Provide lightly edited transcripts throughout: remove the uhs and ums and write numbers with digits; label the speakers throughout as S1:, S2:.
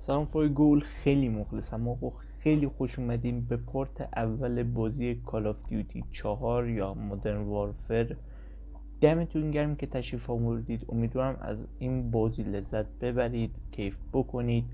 S1: سلام گول، خیلی مخلصم آقا. خیلی خوش اومدین به پورت اول بازی کال آف دیوتی 4 یا مدرن وارفر. دمتون گرم که تشریف آوردید. امیدوارم از این بازی لذت ببرید، کیف بکنید.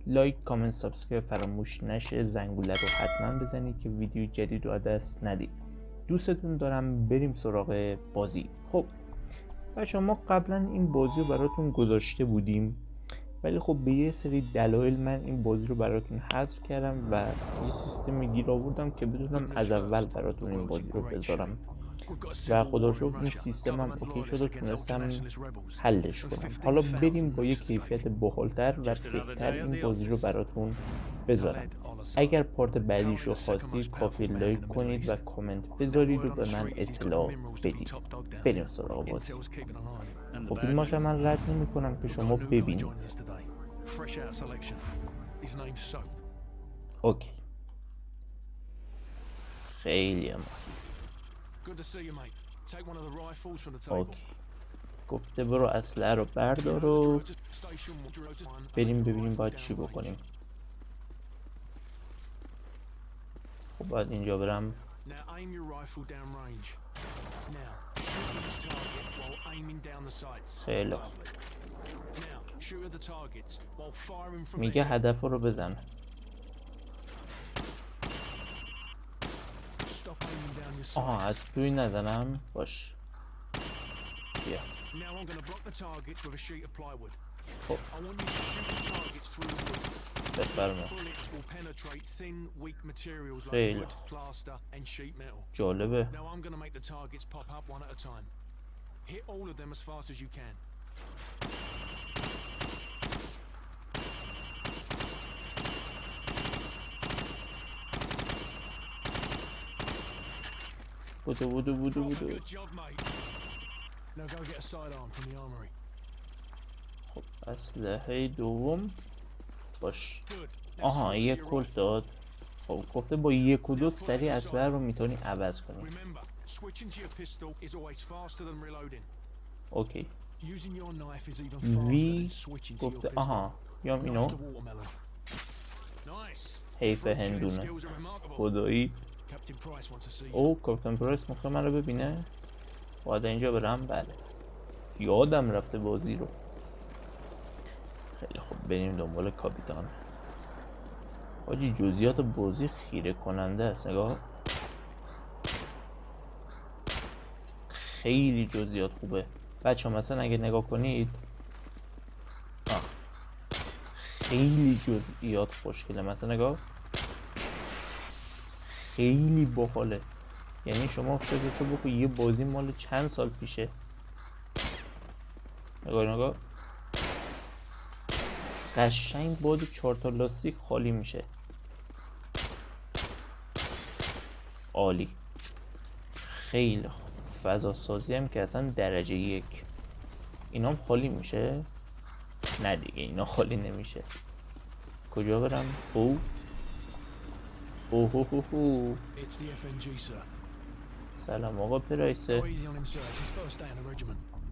S1: لایک، کامنت، سابسکرایب فراموش نشه. زنگوله رو حتما بزنید که ویدیو جدید رو دست ندید. دوستتون دارم. بریم سراغ بازی. خب بچه ما قبلا این بازی رو براتون گذاشته بودیم، ولی خب به یه سری دلایل من این بازی رو براتون حذف کردم و یه سیستم گیر آوردم که بتونم از اول براتون این بازی رو بذارم و خدا رو شکر این سیستمم اوکی شد و تونستم حلش کنم. حالا بریم با یه کیفیت باحال‌تر و بهتر این بازی رو براتون بذارم. اگر پارت بعدیش رو خواستید کافی لایک کنید و کامنت بذارید و به من اطلاع بدید. بریم سراغ بازی. خب فیلماش من رد نمی کنم که شما ببینید. اوکی، خیلی هم اوکی. گفته برو اسلحه رو بردار و بریم ببینیم باید چی بکنیم. خب باید اینجا برم. خیلی میگه هدف رو بزن. آها از توی نزنم. باش بیا. خب بفرما. خیلی جالبه. بودو خب اسلحه دوم باش. آها یک کلت داد. خب گفته با یک و دو سریع اسلحه رو میتونی عوض کنی. اوکی. وی گفته آها یام اینو. حیف هندونه خدایی. او کاپیتان پرایس مخواه من رو ببینه. باید اینجا برم. بله یادم رفته بازی رو. خیلی خوب بریم دنبال کاپیتان. حاجی جزئیات بازی خیره کننده است. نگاه، خیلی جزئیات خوبه بچه ها. مثلا اگه نگاه کنید خیلی جزئیات خوشگله. مثلا نگاه، خیلی باحاله. یعنی شما فکرشو بکن یه بازی مال چند سال پیشه. نگاه قشنگ باد 4 تا لاستیک خالی میشه. عالی. خیلی خوب. فضا سازی هم که اصلا درجه 1. اینا هم خالی میشه؟ نه دیگه اینا خالی نمیشه. کجا برم؟ اوه سلام آقا پرایسه.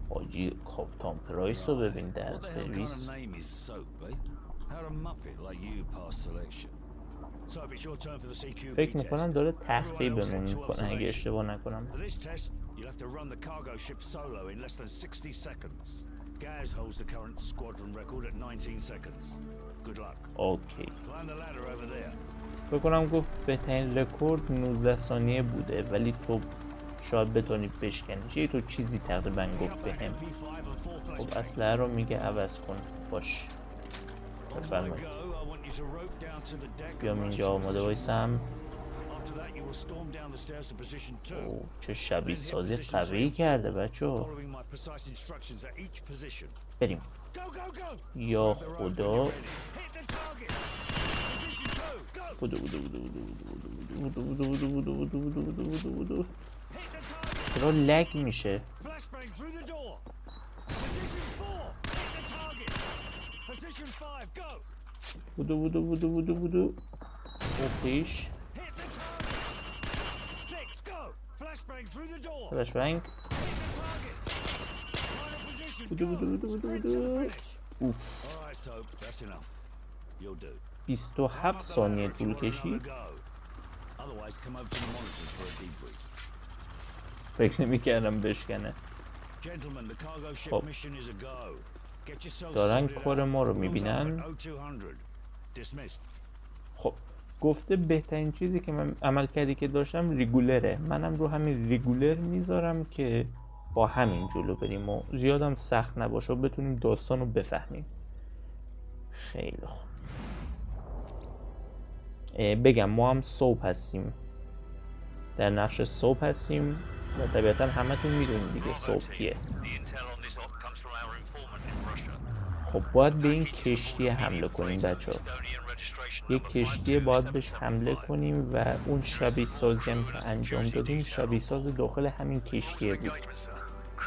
S1: حاجی کاپتان پرایس رو ببین در سرویس. فکر میکنم داره تخریبمون میکنه اگه اشتباه نکنم. اوکی. فکر کنم گفت بهترین رکورد 19 ثانیه بوده، ولی تو شاید بتونی بشکنیش. یه تو چیزی تقریبا گفت بهم. خب اسلحه رو میگه عوض کن. باش بفرمایید. بیام اینجا آماده وایسم. اوه چه شبیه سازی قوی کرده بچه ها. بریم. یا خدا. چرا لگ میشه؟ بودو اوکیش. فلشبنگ. بودو اوف.
S2: You'll do.
S1: 27 ثانیه طول کشید.
S2: Otherwise, come over to the monitors for a debrief.
S1: فکر نمی‌کردم بشکنه.
S2: Gentlemen, the cargo ship
S1: خب.
S2: mission is a go. Get yourselves
S1: دارن
S2: sorted
S1: کار
S2: out.
S1: ما رو
S2: Wheels up
S1: می‌بینن.
S2: at 0200. Dismissed.
S1: خب گفته بهترین چیزی که من عمل کردی که داشتم ریگولره. منم رو همین ریگولر میذارم که با همین جلو بریم و زیادم سخت نباشه و بتونیم داستان رو بفهمیم. خیلی خوب. بگم ما هم صبح هستیم، در نقش صبح هستیم و طبیعتا همتون میدونید دیگه صبح کیه. خب باید به این کشتی حمله کنیم بچه ها. یک کشتی باید بهش حمله کنیم و اون شبیه سازی هم که انجام دادیم شبیه ساز داخل همین کشتیه بود.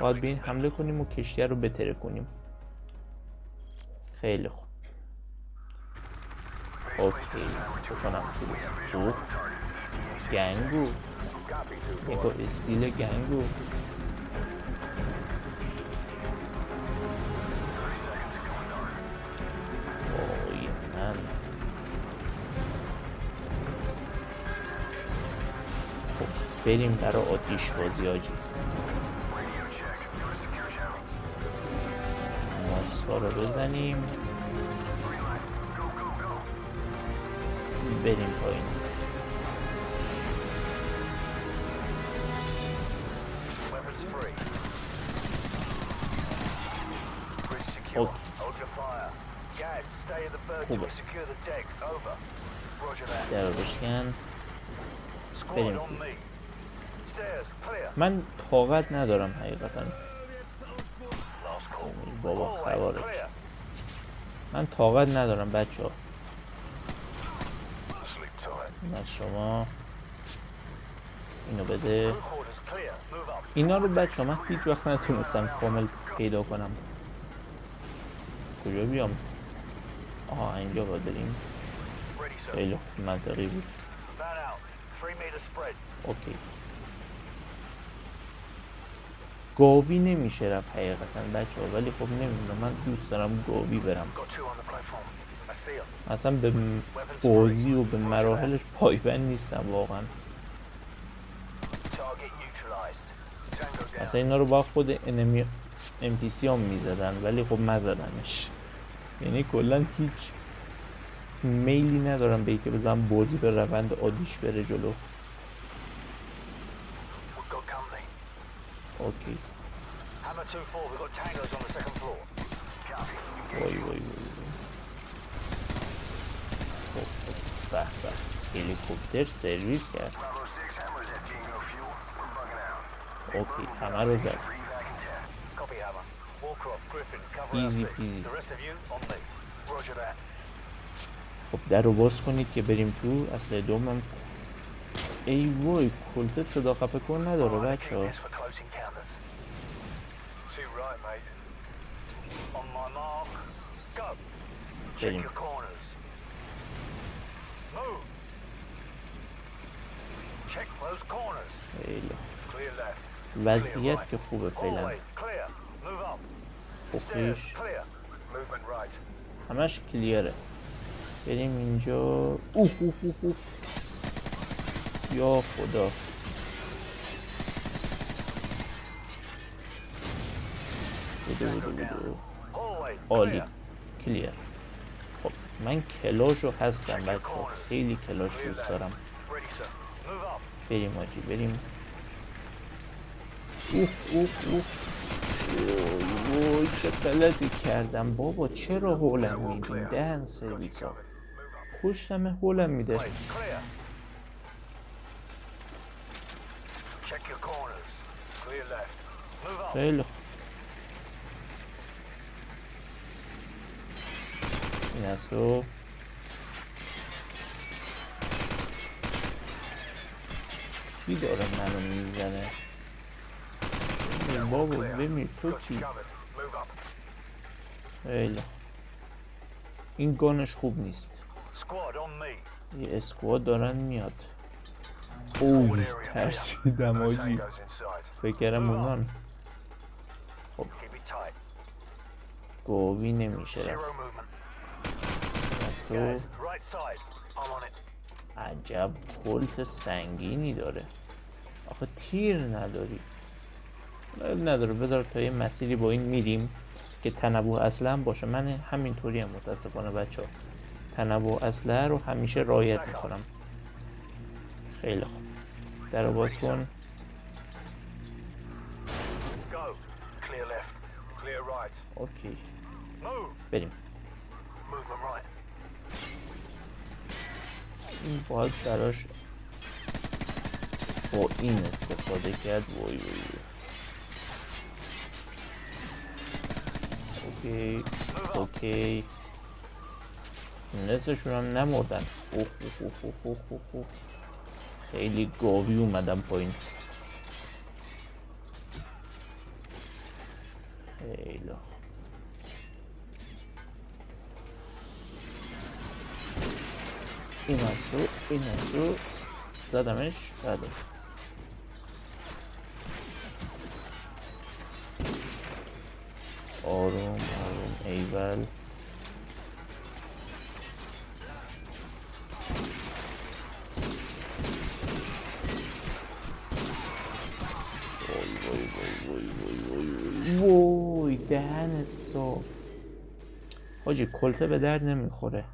S1: باید به این حمله کنیم و کشتیه رو بتره کنیم. خیلی خوب. اوکی بکنم شروع شد. گنگو یکو استیل گنگو. اوی من خب بریم برای آتیش بازی آجی. ماسکا رو بزنیم بریم پایین. اوکی خوبه در رو بشکن بریم. من طاقت ندارم حقیقتا. بابا خوارج من طاقت ندارم بچه ها. از شما اینو بده. اینا رو بچه ها من هیچ وقت نتونستم کامل پیدا کنم. کجا بیام؟ آها اینجا باید بریم. خیلی منطقی بود. اوکی گاوی نمیشه رفت حقیقتا بچه ها، ولی خب نمیدونم من دوست دارم گاوی برم. اصلا به بازی و به مراحلش پایبند نیستم واقعا. اصلا اینا رو با خود انمی NPC هم میزدن ولی خب مزدنش. یعنی کلا هیچ میلی ندارم به اینکه بزنم بازی به روند عادیش بره جلو. اوکی وای وای وای به به هلیکوپتر سرویس کرد. اوکی همه رو زد. ایزی پیزی. خب در رو باز کنید که بریم تو. اصل دومم ای وای کلت صدا خفه کن نداره بچه ها. بریم. خیلی وضعیت که خوبه فعلا. خوبیش همش کلیره. بریم اینجا. اوه یا خدا بودو عالی کلیر. خب من کلاشو هستم بچه ها، خیلی کلاش دوست دارم. بریم آجی بریم. وای چه غلطی کردم بابا. چرا هولم میدین دهن سرویس ها. پشتمه هولم میده. خیلی خوب این از تو. کی داره منو میزنه؟ بابا بمیر تو کی؟ خیلی این گانش خوب نیست. یه اسکواد دارن میاد. اوه ترسیدم آجی. فکرم اونان. خب گاوی نمیشه رفت. تو عجب کلت سنگینی داره. آخه تیر نداری. نداره، بذار تا یه مسیری با این میریم که تنوع اصلا باشه. من همینطوری هم متاسفانه بچه ها تنوع اصله رو همیشه رعایت میکنم. خیلی خوب، در رو باز کن. اوکی بریم. این باید براش با این استفاده کرد. وای وای وای. اوکی اوکی، نصفشون هم نمردن. اوه اوه اوه اوه اوه اوه. خیلی گاوی اومدم پایین. خیلی این از رو زدمش. بله آروم آروم ایول. وای دهنت صاف. حاجی کلته به درد نمیخوره.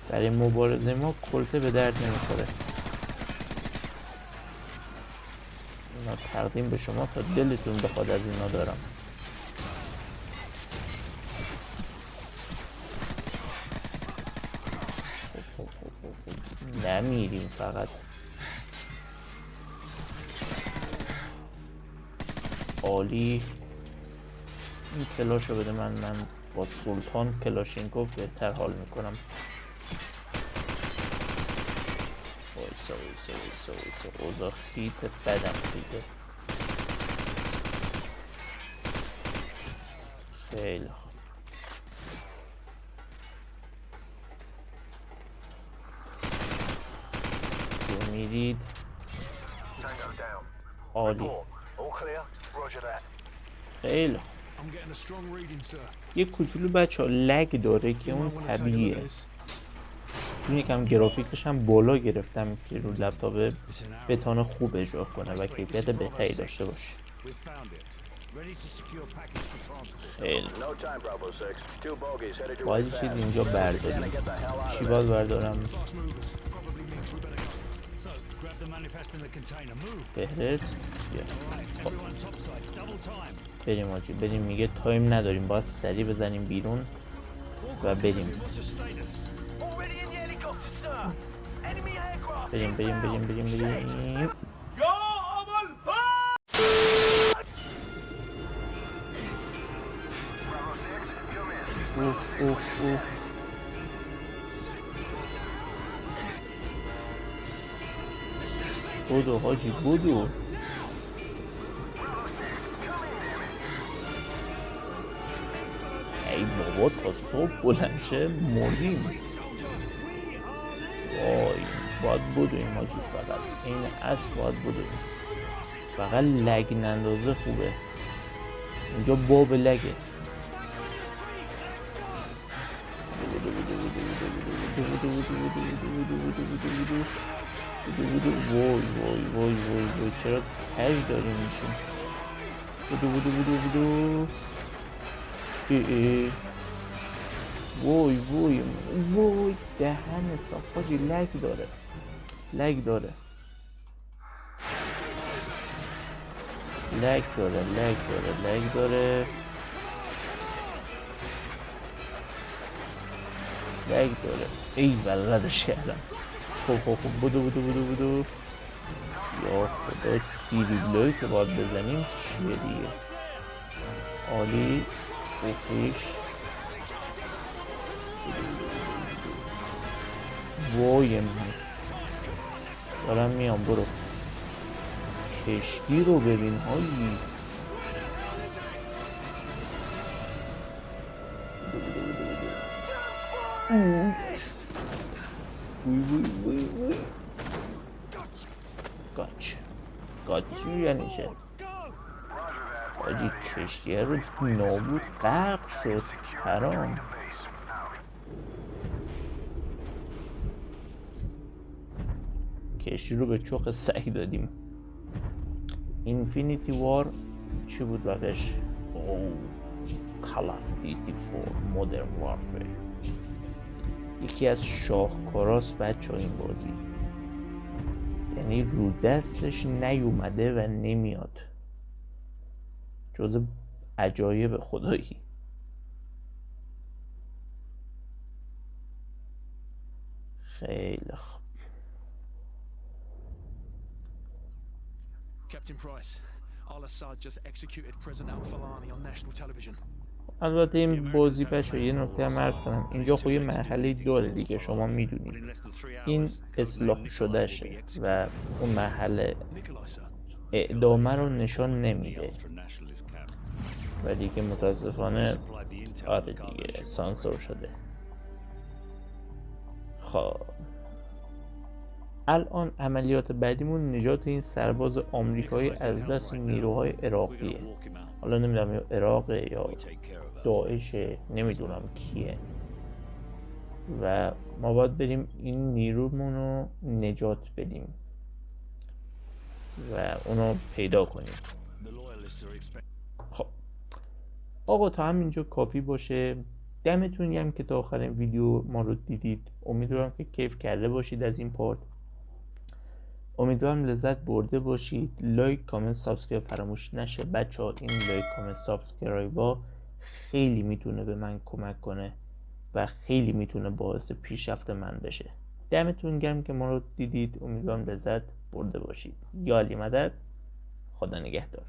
S1: برای مبارزه ما کلته به درد نمیخوره. اینا تقدیم به شما تا دلتون بخواد از اینا دارم. نمیریم فقط. عالی. این کلاشو بده من با سلطان کلاشینکوف بهتر حال میکنم. وایسا اوضاع خیت بدم خیته. خیلی خوب. تو میرید. عالی. خیلی خوب. یه کوچولو بچه ها لگ داره که اون طبیعیه. چون یکم گرافیکش هم بالا گرفتم که رو لپتاپ بتونه خوب اجرا کنه و کیفیت بهتری داشته باشه. خیلی باید چیز اینجا برداریم. چی باید بردارم؟ فهرست. بریم آجی بریم. میگه تایم نداریم، باید سریع بزنیم بیرون و بریم. بریم. بودو حاجی بودو. ای بابا تا صبح بلند شه مردیم. وای باید بودویم حاجی. فقط این اصل باید بودویم. فقط لگ نندازه خوبه. اینجا باب لگه. وای چرا کج داریم میشیم. وای دهنت صاف حاجی. لگ داره. ای ردش کردم. خب بودو. یا خدا دیریبلوی که باید بزنیم چیه دیگه. عالی. خوبیش. وای دارم میام. برو کشتی رو ببین هایی. وای گاچ یعنی چه؟ آجی کشتیه رو نابود غرق شد. حرام. کشتی رو به چوخ سگ دادیم. اینفینیتی وار چی بود بقیش؟ اوه Call of Duty 4 Modern Warfare یکی از شاهکاراست بچه این بازی، یعنی رو دستش نیومده و نمیاد، جز عجایب خدایی. خیلی خوب.
S3: Captain Price, Al-Assad just executed President Al-Falani on national television.
S1: البته این بازی بچه یه نکته هم عرض کنم، اینجا خب یه مرحله داره دیگه، شما میدونید این اصلاح شده شه و اون مرحله اعدامه رو نشان نمیده و دیگه متاسفانه آره دیگه سانسور شده. خب الان عملیات بعدیمون نجات این سرباز آمریکایی از دست نیروهای عراقیه. حالا نمیدونم یا عراقه یا داعشه، نمیدونم کیه، و ما باید بریم این نیرومون رو نجات بدیم و اونو پیدا کنیم. خب آقا تا همینجا کافی باشه. دمتون گرم که تا آخرین ویدیو ما رو دیدید. امیدوارم که کیف کرده باشید از این پارت. امیدوارم لذت برده باشید. لایک، کامنت، سابسکرایب فراموش نشه بچه ها. این لایک، کامنت، سابسکرایب ها خیلی میتونه به من کمک کنه و خیلی میتونه باعث پیشرفت من بشه. دمتون گرم که ما رو دیدید. امیدوارم لذت برده باشید. یا علی مدد. خدا نگهدار.